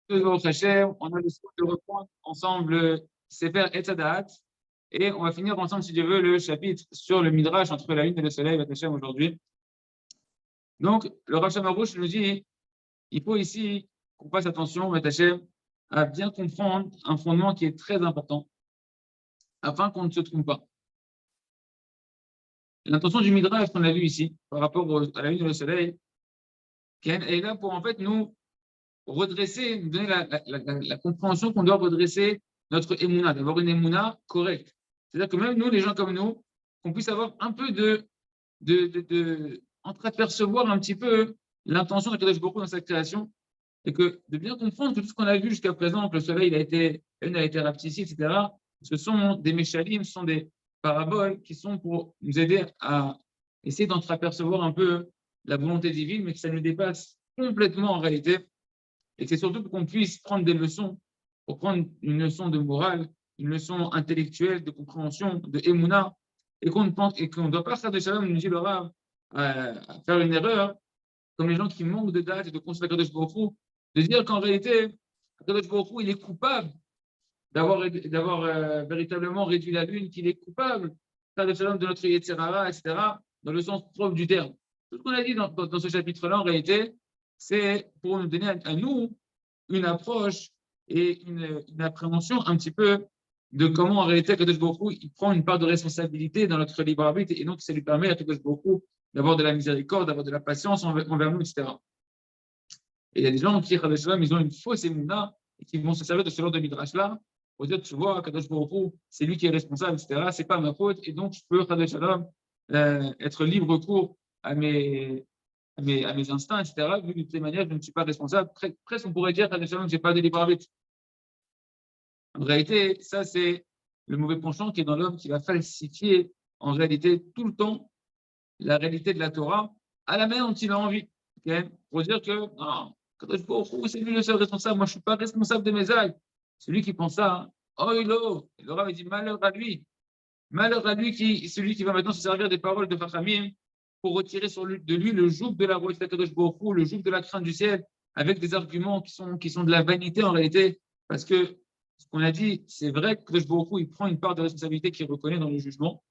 Baruch Hashem, on a le souhait de reprendre ensemble le Sefer Etz Hadaat et on va finir ensemble, si Dieu veut, le chapitre sur le Midrash entre la lune et le soleil, Baruch Hashem, aujourd'hui. Donc, le Rav Shamarouch nous dit, il faut ici qu'on fasse attention, Baruch Hashem, à bien comprendre un fondement qui est très important afin qu'on ne se trompe pas. L'intention du Midrash qu'on a vu ici, par rapport à la lune et le soleil, est là pour en fait nous redresser, nous donner la compréhension qu'on doit redresser notre émouna, d'avoir une émouna correcte. C'est-à-dire que même nous, les gens comme nous, qu'on puisse avoir un peu entreapercevoir un petit peu l'intention de Kadosh Baruch Hu dans sa création, et que de bien comprendre que tout ce qu'on a vu jusqu'à présent, que le soleil la lune a été rapetissée, etc., ce sont des méchalim, ce sont des paraboles qui sont pour nous aider à essayer d'entreapercevoir un peu la volonté divine, mais que ça nous dépasse complètement en réalité. Et c'est surtout pour qu'on puisse prendre des leçons, pour prendre une leçon de morale, une leçon intellectuelle, de compréhension, de émouna, et qu'on ne doit pas faire de shalom, nous dit le Rav, faire une erreur, comme les gens qui manquent de date et de conscience d'Akadosh Baruch Hu, de dire qu'en réalité, Akadosh Baruch Hu, il est coupable d'avoir véritablement réduit la lune, qu'il est coupable de faire de shalom de notre Yetzer Hara, etc., dans le sens propre du terme. Tout ce qu'on a dit dans ce chapitre-là, en réalité, c'est pour nous donner à nous une approche et une appréhension un petit peu de comment en réalité Kadosh Baruch Hu, il prend une part de responsabilité dans notre libre arbitre et donc ça lui permet à Kadosh Baruch Hu d'avoir de la miséricorde, d'avoir de la patience envers nous, etc. Et il y a des gens qui, ils ont une fausse émouna et qui vont se servir de ce genre de midrash-là pour dire, tu vois, Kadosh Baruch Hu, c'est lui qui est responsable, etc. C'est pas ma faute et donc je peux, être libre cours à mes instincts, etc., vu que de toutes les manières, je ne suis pas responsable. Presque, on pourrait dire que je n'ai pas de libre arbitre. En réalité, ça, c'est le mauvais penchant qui est dans l'homme qui va falsifier, en réalité, tout le temps, la réalité de la Torah à la manière dont il a envie. Okay, pour dire que, non, c'est lui le seul responsable, moi, je ne suis pas responsable de mes actes. C'est lui qui pense ça. Hein. Oh, et le Rav dit malheur à lui. Malheur à lui, celui qui va maintenant se servir des paroles de Chachamim pour retirer de lui le joug de la route de Kadosh Baruch Hu, le joug de la crainte du ciel, avec des arguments qui sont de la vanité en réalité, parce que ce qu'on a dit, c'est vrai que Kadosh Baruch Hu, il prend une part de responsabilité qu'il reconnaît dans le jugement,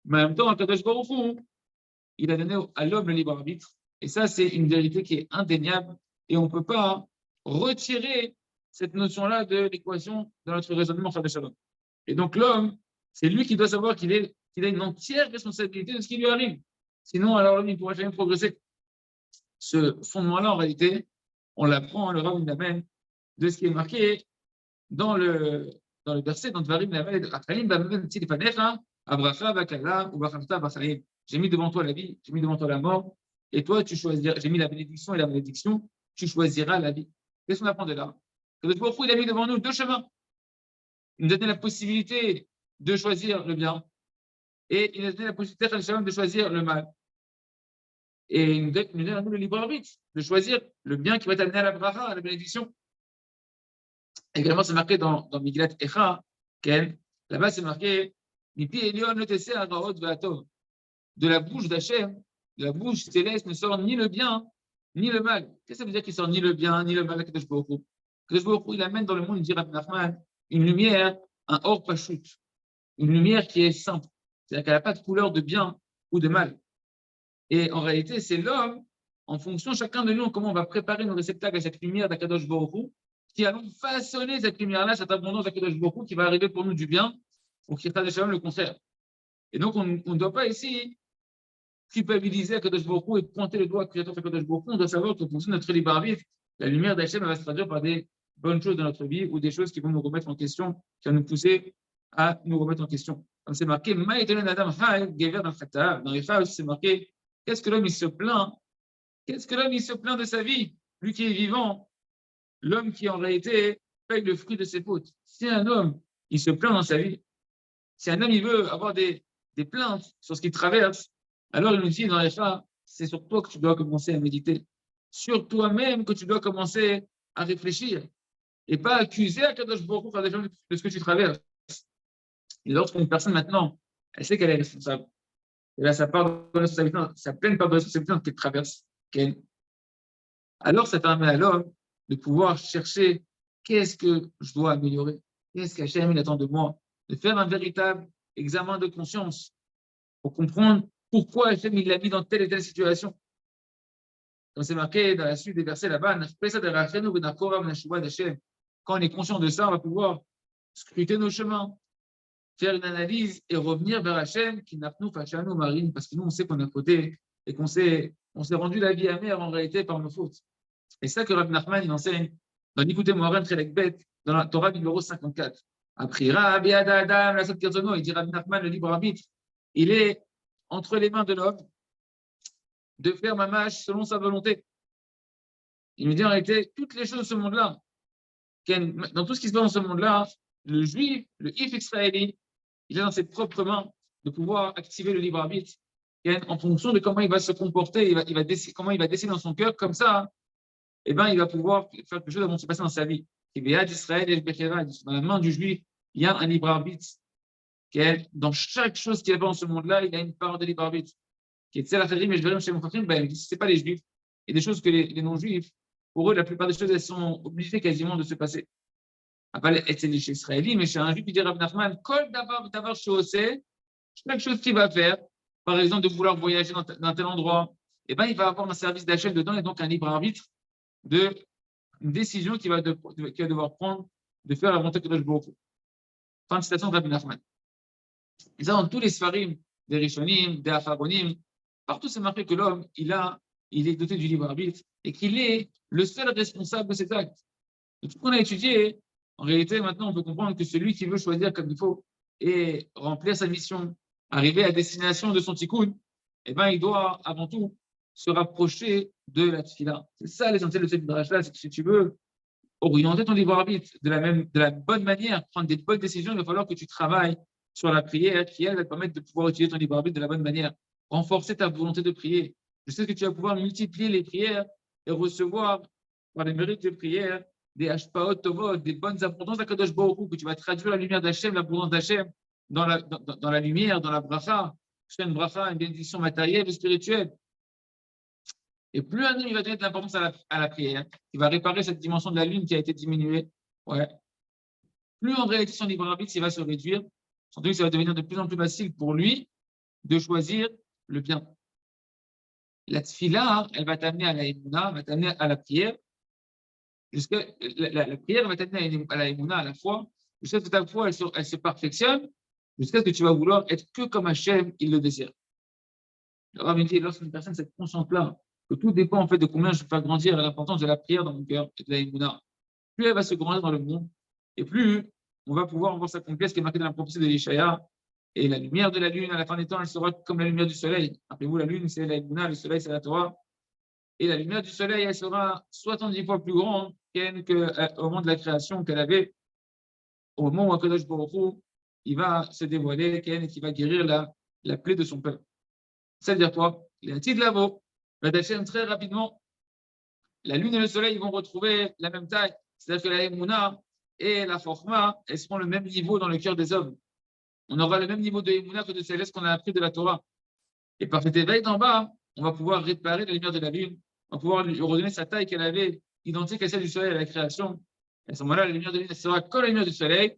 mais en même temps, Kadosh Baruch Hu, il a donné à l'homme le libre arbitre, et ça, c'est une vérité qui est indéniable, et on ne peut pas retirer cette notion-là de l'équation de notre raisonnement Chad Shalom. Et donc l'homme, c'est lui qui doit savoir qu'il a une entière responsabilité de ce qui lui arrive. Sinon, alors il ne pourra jamais progresser. Ce fondement-là, en réalité, on l'apprend, le Rav l'amène de ce qui est marqué dans le verset, dans Dvarim j'ai mis devant toi la vie, j'ai mis devant toi la mort, et toi, tu choisiras, j'ai mis la bénédiction et la malédiction, tu choisiras la vie. Qu'est-ce qu'on apprend de là? Que le Baruch Hu, il a mis devant nous deux chemins. Il nous a donné la possibilité de choisir le bien, et il nous a donné la possibilité de choisir le mal. Et il nous donne à nous le libre arbitre de choisir le bien qui va t'amener à la bracha, à la bénédiction. Également, c'est marqué dans Miglat Echa, là-bas c'est marqué de la bouche d'Hachem, de la bouche céleste ne sort ni le bien, ni le mal. Qu'est-ce que ça veut dire qu'il sort ni le bien, ni le mal à Kadosh Baruch Hu? Kadosh Baruch Hu, il amène dans le monde, il dit Rabbi Nachman, une lumière, un or pachout, une lumière qui est simple, c'est-à-dire qu'elle n'a pas de couleur de bien ou de mal. Et en réalité, c'est l'homme, en fonction, chacun de nous, comment on va préparer nos réceptacles à cette lumière d'Akadosh Baruch Hu, qui allons façonner cette lumière-là, cette abondance d'Akadosh Baruch Hu, qui va arriver pour nous du bien, ou qui sera déjà le contraire. Et donc, on ne doit pas ici culpabiliser Akadosh Baruch Hu et pointer le doigt à Akadosh Baruch Hu. On doit savoir qu'en fonction de notre libre arbitre, la lumière d'Hachem va se traduire par des bonnes choses dans notre vie ou des choses qui vont nous remettre en question, qui vont nous pousser à nous remettre en question. Comme c'est marqué, dans les phrases, c'est marqué, qu'est-ce que l'homme il se plaint? Qu'est-ce que l'homme il se plaint de sa vie? Lui qui est vivant, l'homme qui en réalité paye le fruit de ses fautes. Si un homme il se plaint dans sa vie, si un homme il veut avoir des plaintes sur ce qu'il traverse, alors il nous dit dans les phrases, c'est sur toi que tu dois commencer à méditer. Sur toi-même que tu dois commencer à réfléchir et pas accuser à Kadosh Baruch Hu de ce que tu traverses. Et lorsqu'une personne maintenant, elle sait qu'elle est responsable, elle a sa part de responsabilité, sa pleine part de responsabilité qu'elle traverse, alors ça permet à l'homme de pouvoir chercher qu'est-ce que je dois améliorer? Qu'est-ce qu'Hachem attend de moi? De faire un véritable examen de conscience pour comprendre pourquoi Hachem il l'a mis dans telle et telle situation. Comme c'est marqué dans la suite des versets là-bas, quand on est conscient de ça, on va pouvoir scruter nos chemins, faire une analyse et revenir vers Hachem qui n'a nous fachanu marine, parce que nous, on sait qu'on a fauté et on s'est rendu la vie amère en réalité par nos fautes. Et c'est ça que Rabbi Nachman il enseigne dans Nikouté Moharan Chelek dans la Torah numéro 54. Après Rabbi Adam, la Sot Kerzono, il dit Rabbi Nachman, le libre arbitre, il est entre les mains de l'homme de faire mamash selon sa volonté. Il nous dit en réalité, toutes les choses de ce monde-là, dans tout ce qui se passe dans ce monde-là, le juif, le if israélien, il est dans ses propres mains de pouvoir activer le libre arbitre en fonction de comment il va se comporter, comment il va décider dans son cœur, comme ça, eh ben, il va pouvoir faire quelque chose qui va se passer dans sa vie. Dans la main du juif, il y a un libre arbitre. Dans chaque chose qu'il y a dans ce monde-là, il y a une part de libre arbitre. Ce n'est pas les juifs. Il y a des choses que les non-juifs, pour eux, la plupart des choses, elles sont obligées quasiment de se passer. Chez Israéli, mais chez un juif, il dit Rav Nachman, chaque chose qu'il va faire, par exemple, de vouloir voyager dans tel endroit, eh ben, il va avoir un service d'achat dedans et donc un libre arbitre de une décision qu'il va devoir prendre de faire la volonté de Kadosh Baruch Hu. Fin de citation de Rabbi Nachman. Et ça, dans tous les Sfarim, des Rishonim, des Acharonim, partout c'est marqué que l'homme, il est doté du libre arbitre et qu'il est le seul responsable de cet acte. De tout ce qu'on a étudié, en réalité, maintenant, on peut comprendre que celui qui veut choisir comme il faut et remplir sa mission, arriver à destination de son tikkun, eh ben, il doit avant tout se rapprocher de la tfila. C'est ça l'essentiel de cette midrash-là, c'est que si tu veux orienter ton libre arbitre de la bonne manière, prendre des bonnes décisions, il va falloir que tu travailles sur la prière qui, elle, va te permettre de pouvoir utiliser ton libre arbitre de la bonne manière, renforcer ta volonté de prier. Je sais que tu vas pouvoir multiplier les prières et recevoir, par les mérites de prière, des hashpaot tovot, des bonnes abondances d'Akadosh Baruch Hu, que tu vas traduire la lumière d'Hachem, l'abondance d'Hachem dans la lumière, dans la bracha, une bracha, une bénédiction matérielle et spirituelle. Et plus un homme il va donner de l'importance à la prière, il va réparer cette dimension de la lune qui a été diminuée, ouais. Plus en réalité son libre arbitre il va se réduire, surtout que ça va devenir de plus en plus facile pour lui de choisir le bien. La tfila, elle va t'amener à la émouna, va t'amener à la prière. La prière va t'amener à la émouna, à la foi, jusqu'à ce que ta foi elle se perfectionne, jusqu'à ce que tu vas vouloir être que comme Hachem il le désire. Le Rav dit, lorsqu'une personne s'est consciente-là, que tout dépend en fait de combien je peux faire grandir l'importance de la prière dans mon cœur et de la émouna, plus elle va se grandir dans le monde, et plus on va pouvoir voir s'accomplir ce qui est marqué dans la prophétie de l'Ishaïa, et la lumière de la lune à la fin des temps, elle sera comme la lumière du soleil. Rappelez-vous, la lune, c'est la émouna, le soleil, c'est la Torah. Et la lumière du soleil, elle sera 70 fois plus grande qu'au moment de la création qu'elle avait, au moment où Akadosh Baruch Hu, il va se dévoiler, qui va guérir la plaie de son peuple. Ça veut dire quoi? Il y a un titre là-bas. Très rapidement, la lune et le soleil vont retrouver la même taille. C'est-à-dire que la Emouna et la Forma, elles seront le même niveau dans le cœur des hommes. On aura le même niveau de Emouna que de céleste qu'on a appris de la Torah. Et par cet éveil d'en bas, on va pouvoir réparer la lumière de la lune, on va pouvoir lui redonner sa taille qu'elle avait, identique à celle du soleil à la création. Et à ce moment-là, la lumière de la lune sera comme la lumière du soleil.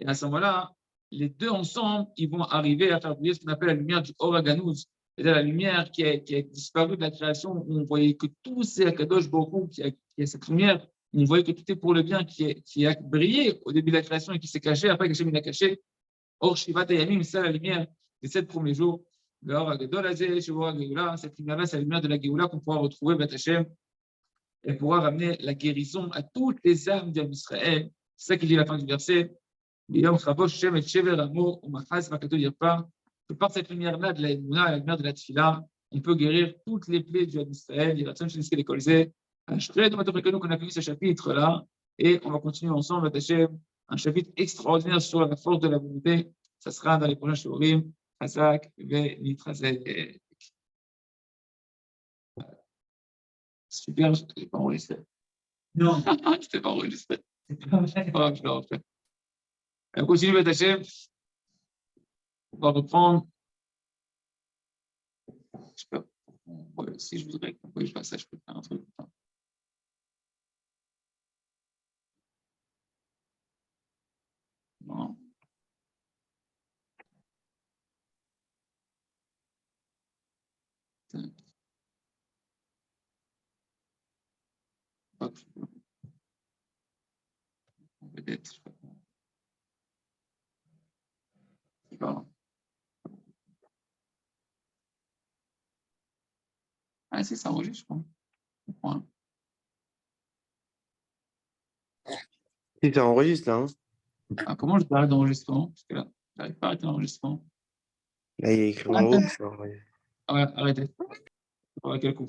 Et à ce moment-là, les deux ensemble, ils vont arriver à faire briller ce qu'on appelle la lumière du Oraganouz, c'est-à-dire la lumière qui a disparu de la création, où on voyait que tout c'est Akadosh Baruch Hu, qui a cette lumière, où on voyait que tout est pour le bien, qui a brillé au début de la création et qui s'est caché, après qu'Hachem l'a caché. Or, Shivat Yamim, c'est la lumière des 7 premiers jours. Cette lumière-là, c'est la lumière de la Géoula qu'on pourra retrouver, Beth Hachem, et pourra ramener la guérison à toutes les âmes d'Israël. C'est ça qui dit la fin du verset. Que par cette lumière-là de la Emouna, la lumière de la Tfila, on peut guérir toutes les plaies du Israël. Il reste jusqu'à l'école Z. Qu'on a fini ce chapitre-là, et on va continuer ensemble, un chapitre extraordinaire sur la force de la volonté. Ça sera dans les prochains shurim. Hazak ve Nitrazek. Super, je ne l'ai pas enregistré. Non. Je ne t'ai pas enregistré. C'est pas vrai. Je l'ai refait. On continue, Beth Hachem. On va reprendre. Je sais pas. Si je voudrais que je fasse ça, je peux faire un truc. Peut-être. Je sais pas. Ah, si, ça enregistre, je crois. Ouais. Si ça enregistre, là. Hein. Ah, comment je peux arrêter l'enregistrement? Parce que là, j'arrive pas à arrêter l'enregistrement. Là, il y a écrit en haut que ça enregistre. Ah ouais, arrêtez. Quel coup?